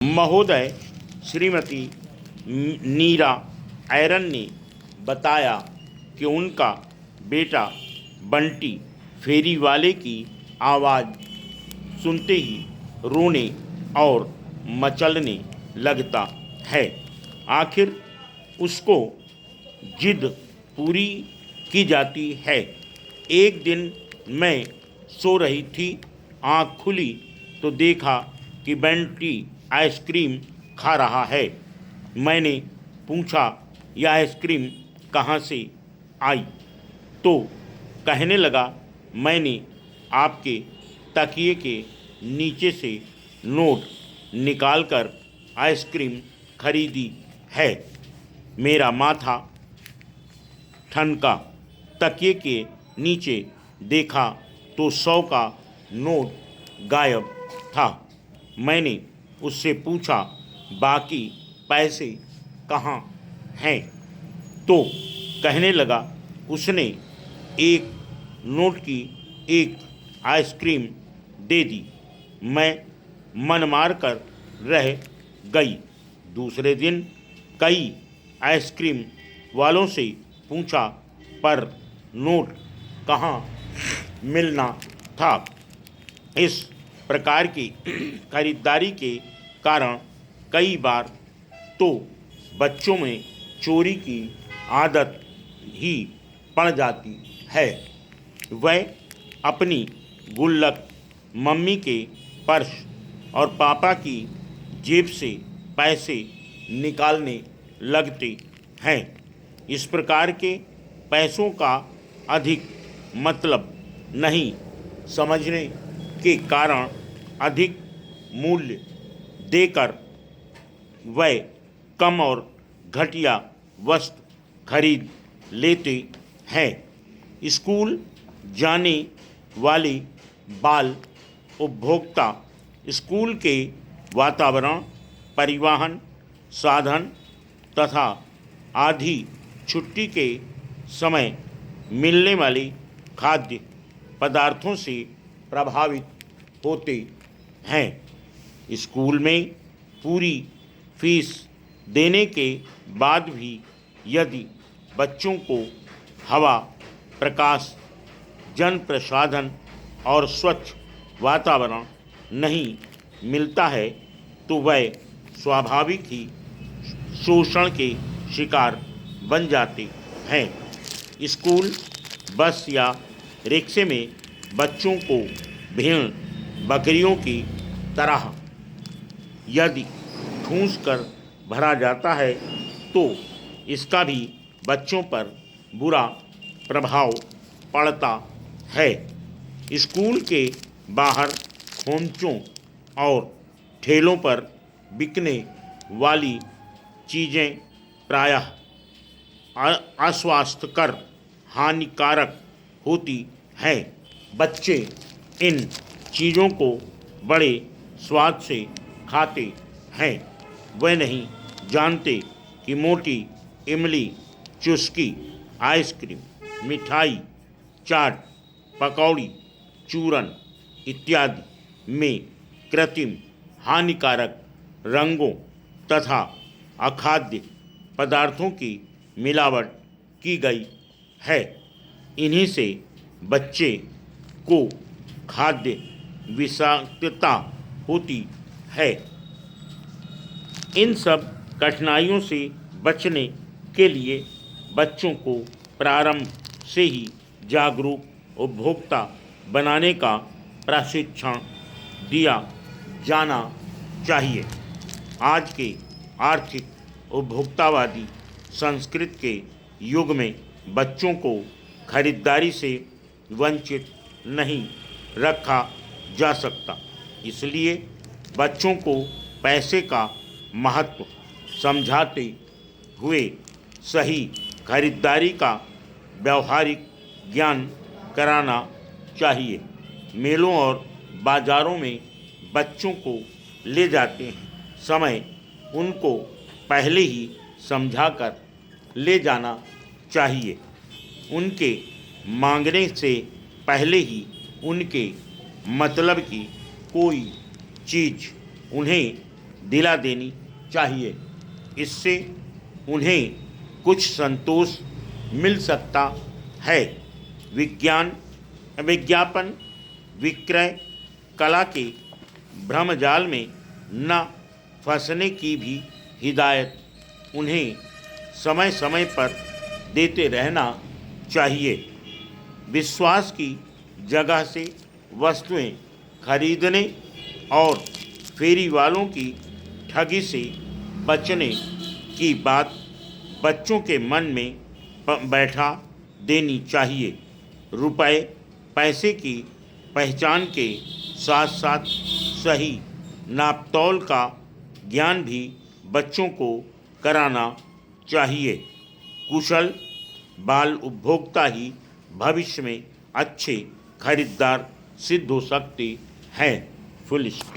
महोदय श्रीमती नीरा ऐरन ने बताया कि उनका बेटा बंटी फेरी वाले की आवाज़ सुनते ही रोने और मचलने लगता है। आखिर उसको जिद पूरी की जाती है। एक दिन मैं सो रही थी, आँख खुली तो देखा कि बंटी आइसक्रीम खा रहा है। मैंने पूछा, यह आइसक्रीम कहाँ से आई? तो कहने लगा, मैंने आपके तकिए के नीचे से नोट निकालकर आइसक्रीम खरीदी है। मेरा माथा ठनका। तकिए के नीचे देखा तो 100 का नोट गायब था। मैंने उससे पूछा, बाकी पैसे कहाँ हैं? तो कहने लगा, उसने एक नोट की एक आइसक्रीम दे दी। मैं मन मार कर रह गई। दूसरे दिन कई आइसक्रीम वालों से पूछा, पर नोट कहाँ मिलना था। इस प्रकार की खरीदारी के कारण कई बार तो बच्चों में चोरी की आदत ही पड़ जाती है। वह अपनी गुल्लक, मम्मी के पर्स और पापा की जेब से पैसे निकालने लगते हैं। इस प्रकार के पैसों का अधिक मतलब नहीं समझने के कारण अधिक मूल्य देकर वह कम और घटिया वस्तु खरीद लेते हैं। स्कूल जाने वाले बाल उपभोक्ता स्कूल के वातावरण, परिवहन साधन तथा आधी छुट्टी के समय मिलने वाले खाद्य पदार्थों से प्रभावित होते हैं। स्कूल में पूरी फीस देने के बाद भी यदि बच्चों को हवा, प्रकाश, जन प्रसाधन और स्वच्छ वातावरण नहीं मिलता है तो वह स्वाभाविक ही शोषण के शिकार बन जाते हैं। स्कूल बस या रिक्शे में बच्चों को भेड़ बकरियों की तरह यदि ठूंस कर भरा जाता है तो इसका भी बच्चों पर बुरा प्रभाव पड़ता है। स्कूल के बाहर खोमचों और ठेलों पर बिकने वाली चीज़ें प्रायः अस्वास्थ्यकर, हानिकारक होती हैं। बच्चे इन चीज़ों को बड़े स्वाद से खाते हैं। वे नहीं जानते कि मोटी इमली, चुस्की, आइसक्रीम, मिठाई, चाट, पकौड़ी, चूरन इत्यादि में कृत्रिम हानिकारक रंगों तथा अखाद्य पदार्थों की मिलावट की गई है। इन्हीं से बच्चे को खाद्य विषाक्तता होती है। इन सब कठिनाइयों से बचने के लिए बच्चों को प्रारंभ से ही जागरूक उपभोक्ता बनाने का प्रशिक्षण दिया जाना चाहिए। आज के आर्थिक उपभोक्तावादी संस्कृति के युग में बच्चों को खरीदारी से वंचित नहीं रखा जा सकता। इसलिए बच्चों को पैसे का महत्व समझाते हुए सही खरीदारी का व्यावहारिक ज्ञान कराना चाहिए। मेलों और बाज़ारों में बच्चों को ले जाते समय उनको पहले ही समझाकर ले जाना चाहिए। उनके मांगने से पहले ही उनके मतलब की कोई चीज़ उन्हें दिला देनी चाहिए। इससे उन्हें कुछ संतोष मिल सकता है। विज्ञापन विक्रय कला के भ्रमजाल में न फंसने की भी हिदायत उन्हें समय समय पर देते रहना चाहिए। विश्वास की जगह से वस्तुएं खरीदने और फेरी वालों की ठगी से बचने की बात बच्चों के मन में बैठा देनी चाहिए। रुपए पैसे की पहचान के साथ साथ सही नापतोल का ज्ञान भी बच्चों को कराना चाहिए। कुशल बाल उपभोक्ता ही भविष्य में अच्छे खरीदार सिद्ध हो सकते हैं। Full stop.